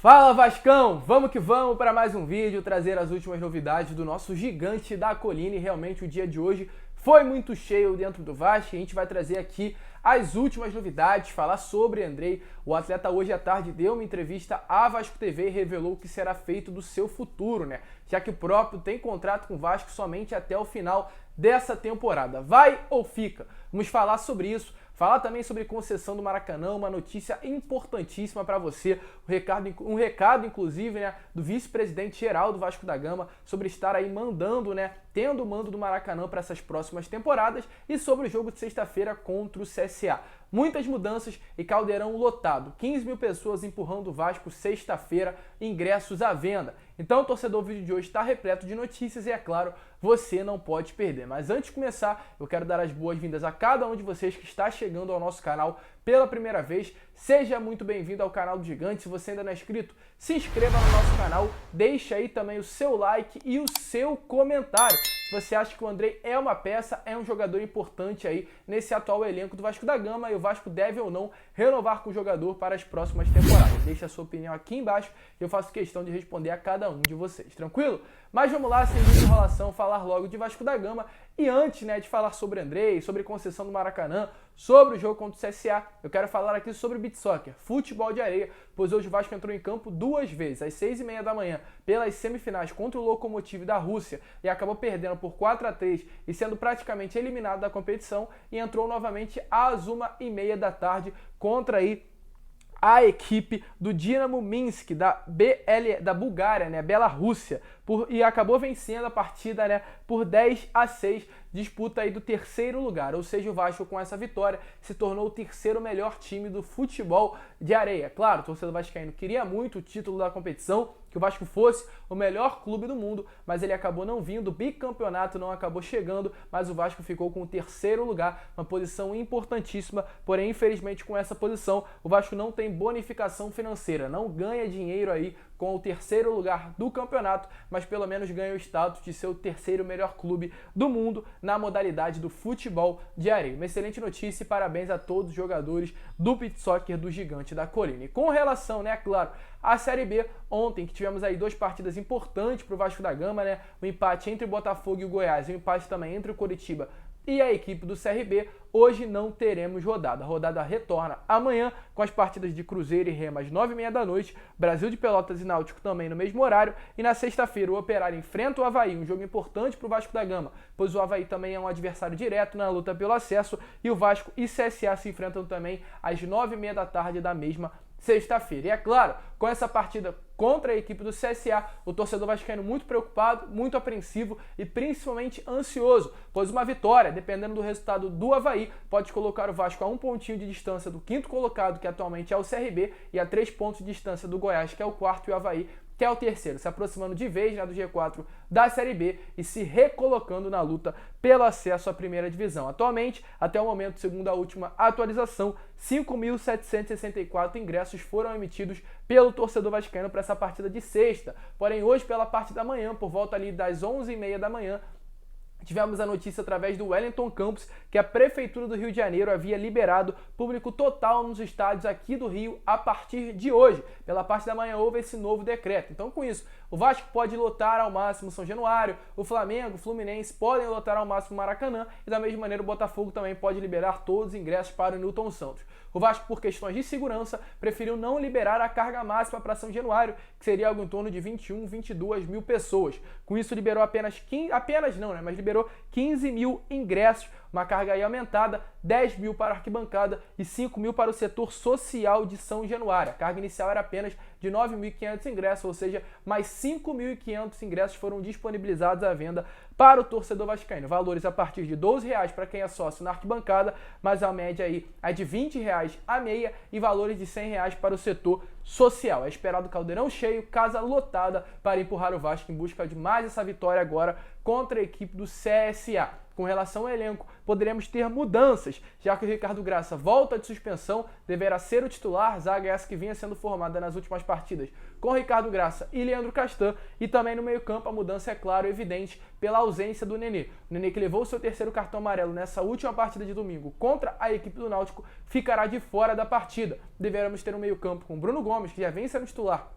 Fala Vascão, vamos que vamos para mais um vídeo, trazer as últimas novidades do nosso gigante da colina. E realmente o dia de hoje foi muito cheio dentro do Vasco. A gente vai trazer aqui as últimas novidades, falar sobre Andrei. O atleta hoje à tarde deu uma entrevista à Vasco TV e revelou o que será feito do seu futuro, né? Já que o próprio tem contrato com o Vasco somente até o final dessa temporada. Vai ou fica? Vamos falar sobre isso. Falar também sobre concessão do Maracanã, uma notícia importantíssima para você. Um recado, inclusive, né, do vice-presidente geral do Vasco da Gama sobre estar aí mandando, né, tendo o mando do Maracanã para essas próximas temporadas e sobre o jogo de sexta-feira contra o CSA. Muitas mudanças e Caldeirão lotado. 15 mil pessoas empurrando o Vasco sexta-feira, ingressos à venda. Então, torcedor, o vídeo de hoje está repleto de notícias e, é claro, você não pode perder. Mas antes de começar, eu quero dar as boas-vindas a cada um de vocês que está chegando ao nosso canal pela primeira vez. Seja muito bem-vindo ao canal do Gigante. Se você ainda não é inscrito, se inscreva no nosso canal, deixe aí também o seu like e o seu comentário. Se você acha que o Andrei é uma peça, é um jogador importante aí nesse atual elenco do Vasco da Gama e o Vasco deve ou não renovar com o jogador para as próximas temporadas. Deixe a sua opinião aqui embaixo e eu faço questão de responder a cada um de vocês, tranquilo? Mas vamos lá, sem muita enrolação, falar logo de Vasco da Gama. E antes, né, de falar sobre Andrei, sobre concessão do Maracanã, sobre o jogo contra o CSA, eu quero falar aqui sobre beach soccer, futebol de areia, pois hoje o Vasco entrou em campo duas vezes, às 6h30 da manhã, pelas semifinais contra o Lokomotiv da Rússia e acabou perdendo por 4-3 e sendo praticamente eliminado da competição, e entrou novamente às 1h30 da tarde contra aí a equipe do Dinamo Minsk, da Bulgária, né, Bielorrússia, e acabou vencendo a partida, né, por 10-6, disputa aí do terceiro lugar. Ou seja, o Vasco com essa vitória se tornou o terceiro melhor time do futebol de areia. Claro, o torcedor vascaíno queria muito o título da competição, que o Vasco fosse o melhor clube do mundo, mas ele acabou não vindo, o bicampeonato não acabou chegando, mas o Vasco ficou com o terceiro lugar, uma posição importantíssima, porém, infelizmente, com essa posição, o Vasco não tem bonificação financeira, não ganha dinheiro aí com o terceiro lugar do campeonato, mas pelo menos ganha o status de ser o terceiro melhor clube do mundo na modalidade do futebol de areia. Uma excelente notícia e parabéns a todos os jogadores do beach soccer do Gigante da Colina. E com relação, né, claro, à Série B, ontem que tivemos aí duas partidas importantes para o Vasco da Gama, né, o empate entre o Botafogo e o Goiás, e o empate também entre o Coritiba e a equipe do CRB, hoje não teremos rodada. A rodada retorna amanhã com as partidas de Cruzeiro e Remo às 9h30 da noite, Brasil de Pelotas e Náutico também no mesmo horário, e na sexta-feira o Operário enfrenta o Avaí, um jogo importante para o Vasco da Gama, pois o Avaí também é um adversário direto na luta pelo acesso, e o Vasco e CSA se enfrentam também às 9h30 da tarde da mesma sexta-feira. E é claro, com essa partida contra a equipe do CSA, o torcedor vascaíno muito preocupado, muito apreensivo e principalmente ansioso, pois uma vitória, dependendo do resultado do Avaí, pode colocar o Vasco a um pontinho de distância do quinto colocado, que atualmente é o CRB, e a 3 pontos de distância do Goiás, que é o quarto, e o Avaí, que é o terceiro, se aproximando de vez, né, do G4 da Série B e se recolocando na luta pelo acesso à primeira divisão. Atualmente, até o momento, segundo a última atualização, 5.764 ingressos foram emitidos pelo torcedor vascaíno para essa partida de sexta. Porém, hoje, pela parte da manhã, por volta ali das 11h30 da manhã, tivemos a notícia através do Wellington Campos que a Prefeitura do Rio de Janeiro havia liberado público total nos estádios aqui do Rio a partir de hoje. Pela parte da manhã houve esse novo decreto. Então, com isso, o Vasco pode lotar ao máximo São Januário, o Flamengo, o Fluminense podem lotar ao máximo Maracanã, e da mesma maneira o Botafogo também pode liberar todos os ingressos para o Newton Santos. O Vasco, por questões de segurança, preferiu não liberar a carga máxima para São Januário, que seria algo em torno de 21, 22 mil pessoas. Com isso, liberou liberou 15 mil ingressos, uma carga aí aumentada, 10 mil para a arquibancada e 5 mil para o setor social de São Januário. A carga inicial era apenas de 9.500 ingressos, ou seja, mais 5.500 ingressos foram disponibilizados à venda para o torcedor vascaíno. Valores a partir de R$ 12,00 para quem é sócio na arquibancada, mas a média aí é de R$ 20,00 a meia, e valores de R$ 100,00 para o setor social. É esperado caldeirão cheio, casa lotada para empurrar o Vasco em busca de mais essa vitória agora contra a equipe do CSA. Com relação ao elenco, poderemos ter mudanças, já que o Ricardo Graça volta de suspensão, deverá ser o titular, zaga essa que vinha sendo formada nas últimas partidas com Ricardo Graça e Leandro Castan, e também no meio-campo a mudança é claro, evidente, pela ausência do Nenê. O Nenê, que levou o seu terceiro cartão amarelo nessa última partida de domingo contra a equipe do Náutico, ficará de fora da partida. Deveremos ter um meio-campo com Bruno Gomes, que já vem sendo titular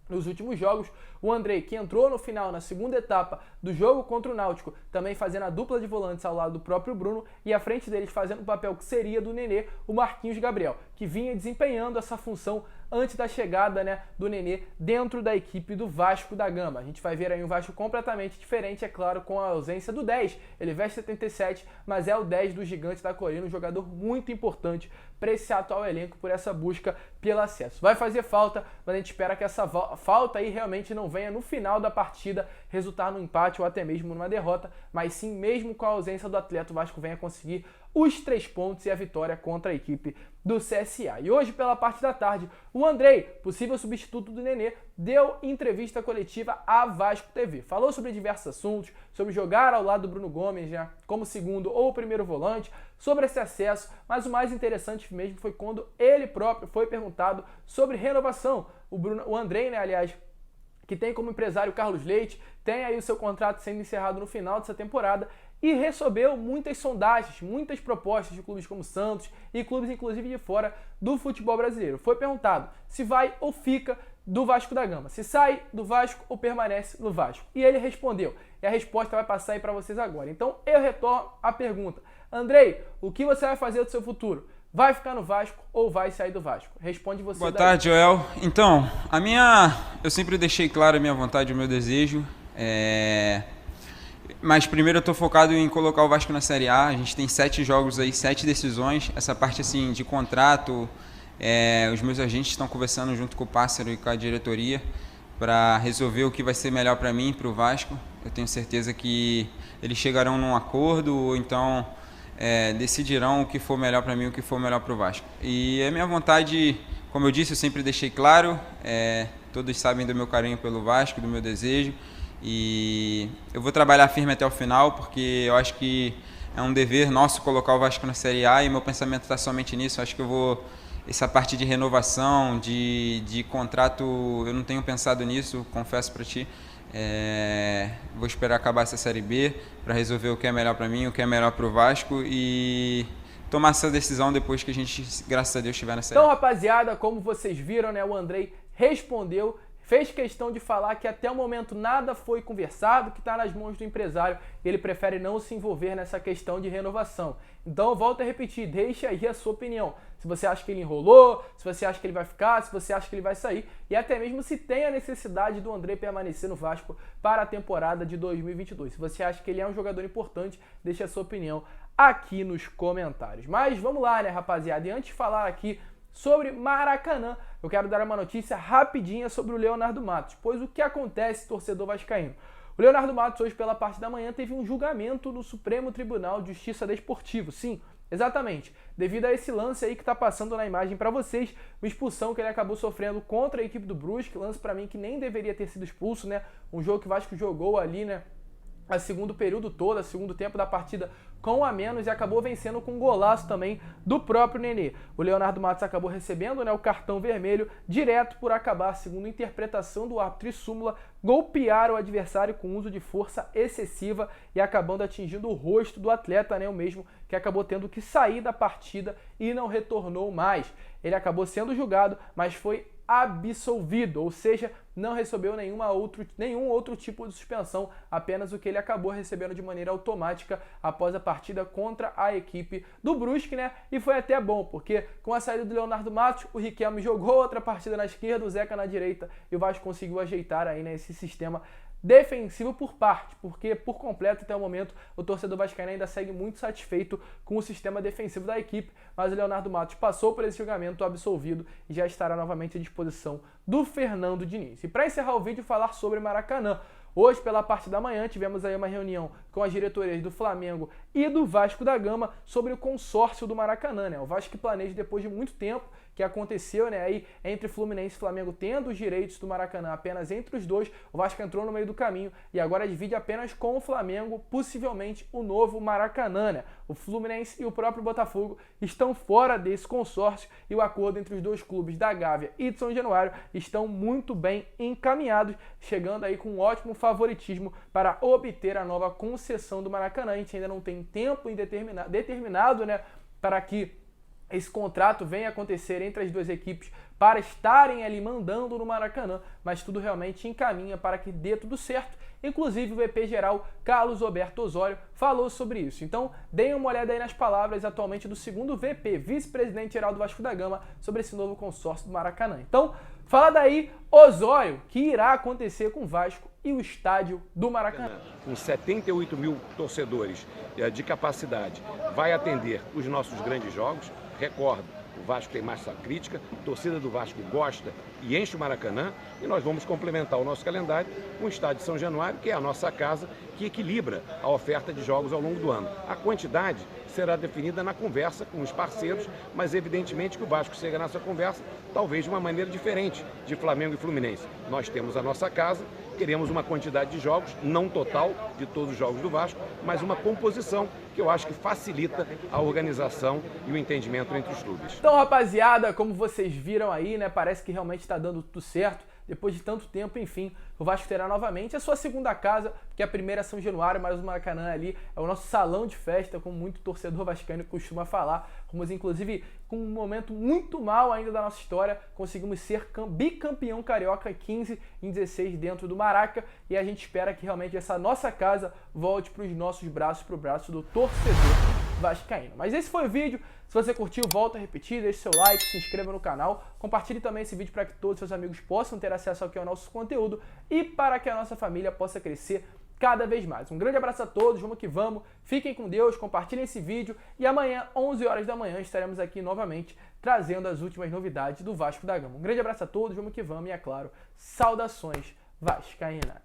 nos últimos jogos. O Andrei, que entrou no final, na segunda etapa do jogo contra o Náutico, também fazendo a dupla de volantes ao lado do próprio Bruno, e à frente deles fazendo o papel que seria do Nenê, o Marquinhos Gabriel, que vinha desempenhando essa função antes da chegada, né, do Nenê dentro da equipe do Vasco da Gama. A gente vai ver aí um Vasco completamente diferente, é claro, com a ausência do 10. Ele veste 77, mas é o 10 do Gigante da Colina, um jogador muito importante para esse atual elenco, por essa busca pelo acesso. Vai fazer falta, mas a gente espera que essa falta aí realmente não venha no final da partida resultar no empate ou até mesmo numa derrota, mas sim, mesmo com a ausência do atleta, o Vasco venha conseguir os 3 pontos e a vitória contra a equipe do CSA. E hoje, pela parte da tarde, o Andrei, possível substituto do Nenê, deu entrevista coletiva à Vasco TV. Falou sobre diversos assuntos, sobre jogar ao lado do Bruno Gomes, né, como segundo ou primeiro volante, sobre esse acesso, mas o mais interessante mesmo foi quando ele próprio foi perguntado sobre renovação. O Andrei, né, aliás, que tem como empresário Carlos Leite, tem aí o seu contrato sendo encerrado no final dessa temporada e recebeu muitas sondagens, muitas propostas de clubes como Santos e clubes inclusive de fora do futebol brasileiro. Foi perguntado se vai ou fica do Vasco da Gama, se sai do Vasco ou permanece no Vasco. E ele respondeu, e a resposta vai passar aí para vocês agora. Então eu retorno à pergunta. Andrei, o que você vai fazer do seu futuro? Vai ficar no Vasco ou vai sair do Vasco? Responde você. Boa tarde, Joel. Então, eu sempre deixei claro a minha vontade, o meu desejo. Mas primeiro eu estou focado em colocar o Vasco na Série A. A gente tem 7 jogos aí, 7 decisões. Essa parte assim de contrato, os meus agentes estão conversando junto com o Pássaro e com a diretoria para resolver o que vai ser melhor para mim e para o Vasco. Eu tenho certeza que eles chegarão num acordo, ou então decidirão o que for melhor para mim, o que for melhor para o Vasco. E a minha vontade, como eu disse, eu sempre deixei claro, todos sabem do meu carinho pelo Vasco, do meu desejo, e eu vou trabalhar firme até o final, porque eu acho que é um dever nosso colocar o Vasco na Série A, e meu pensamento está somente nisso. Eu acho que essa parte de renovação, de contrato, eu não tenho pensado nisso, confesso para ti. Vou esperar acabar essa Série B para resolver o que é melhor para mim, o que é melhor para o Vasco e tomar essa decisão depois que a gente, graças a Deus, estiver na Série A. Então, rapaziada, como vocês viram, né, o Andrei respondeu, fez questão de falar que até o momento nada foi conversado, que está nas mãos do empresário e ele prefere não se envolver nessa questão de renovação. Então eu volto a repetir, deixa aí a sua opinião. Se você acha que ele enrolou, se você acha que ele vai ficar, se você acha que ele vai sair e até mesmo se tem a necessidade do Andrei permanecer no Vasco para a temporada de 2022. Se você acha que ele é um jogador importante, deixa a sua opinião aqui nos comentários. Mas vamos lá, né, rapaziada? E antes de falar aqui sobre Maracanã, eu quero dar uma notícia rapidinha sobre o Leonardo Matos, pois o que acontece, torcedor vascaíno? O Leonardo Matos, hoje pela parte da manhã, teve um julgamento no Supremo Tribunal de Justiça Desportivo. Sim, exatamente, devido a esse lance aí que está passando na imagem para vocês, uma expulsão que ele acabou sofrendo contra a equipe do Brusque, lance para mim que nem deveria ter sido expulso, né? Um jogo que o Vasco jogou ali, né? A segundo período todo, a segundo tempo da partida com a menos e acabou vencendo com um golaço também do próprio Nenê. O Leonardo Matos acabou recebendo, né, o cartão vermelho direto por acabar, segundo a interpretação do árbitro e súmula, golpear o adversário com uso de força excessiva e acabando atingindo o rosto do atleta, né, o mesmo que acabou tendo que sair da partida e não retornou mais. Ele acabou sendo julgado, mas foi absolvido, ou seja, não recebeu nenhum outro tipo de suspensão, apenas o que ele acabou recebendo de maneira automática após a partida contra a equipe do Brusque, né? E foi até bom, porque com a saída do Leonardo Matos, o Riquelme jogou outra partida na esquerda, o Zeca na direita, e o Vasco conseguiu ajeitar aí, né, esse sistema defensivo por parte, porque por completo até o momento o torcedor vascaíno ainda segue muito satisfeito com o sistema defensivo da equipe, mas o Leonardo Matos passou por esse julgamento absolvido e já estará novamente à disposição do Fernando Diniz. E para encerrar o vídeo, falar sobre Maracanã. Hoje, pela parte da manhã, tivemos aí uma reunião com as diretorias do Flamengo e do Vasco da Gama sobre o consórcio do Maracanã, né? O Vasco que planeja, depois de muito tempo que aconteceu, né, aí entre Fluminense e Flamengo tendo os direitos do Maracanã apenas entre os dois, o Vasco entrou no meio do caminho e agora divide apenas com o Flamengo, possivelmente o novo Maracanã, né? O Fluminense e o próprio Botafogo estão fora desse consórcio e o acordo entre os dois clubes da Gávea e de São Januário estão muito bem encaminhados, chegando aí com um ótimo favoritismo para obter a nova concessão do Maracanã. A gente ainda não tem tempo determinado, né, para que esse contrato venha acontecer entre as duas equipes para estarem ali mandando no Maracanã, mas tudo realmente encaminha para que dê tudo certo. Inclusive o VP geral Carlos Roberto Osório falou sobre isso. Então deem uma olhada aí nas palavras atualmente do segundo VP, vice-presidente geral do Vasco da Gama, sobre esse novo consórcio do Maracanã. Então fala daí, Osório, que irá acontecer com o Vasco e o estádio do Maracanã. Com 78 mil torcedores de capacidade, vai atender os nossos grandes jogos. Recordo, o Vasco tem massa crítica, a torcida do Vasco gosta e enche o Maracanã, e nós vamos complementar o nosso calendário com o estádio de São Januário, que é a nossa casa, que equilibra a oferta de jogos ao longo do ano. A quantidade será definida na conversa com os parceiros, mas evidentemente que o Vasco chega nessa conversa talvez de uma maneira diferente de Flamengo e Fluminense. Nós temos a nossa casa, queremos uma quantidade de jogos, não total de todos os jogos do Vasco, mas uma composição que eu acho que facilita a organização e o entendimento entre os clubes. Então, rapaziada, como vocês viram aí, né, parece que realmente está dando tudo certo. Depois de tanto tempo, enfim, o Vasco terá novamente a sua segunda casa, que é a primeira é São Januário, mas o Maracanã ali é o nosso salão de festa, como muito torcedor vascaíno costuma falar. Fomos, inclusive, com um momento muito mal ainda da nossa história, conseguimos ser bicampeão carioca 15 em 16 dentro do Maraca, e a gente espera que realmente essa nossa casa volte para os nossos braços, para o braço do torcedor vascaíno. Mas esse foi o vídeo. Se você curtiu, volta a repetir, deixe seu like, se inscreva no canal, compartilhe também esse vídeo para que todos os seus amigos possam ter acesso aqui ao nosso conteúdo e para que a nossa família possa crescer cada vez mais. Um grande abraço a todos, vamos que vamos, fiquem com Deus, compartilhem esse vídeo e amanhã, 11 horas da manhã, estaremos aqui novamente trazendo as últimas novidades do Vasco da Gama. Um grande abraço a todos, vamos que vamos e, é claro, saudações vascaínas.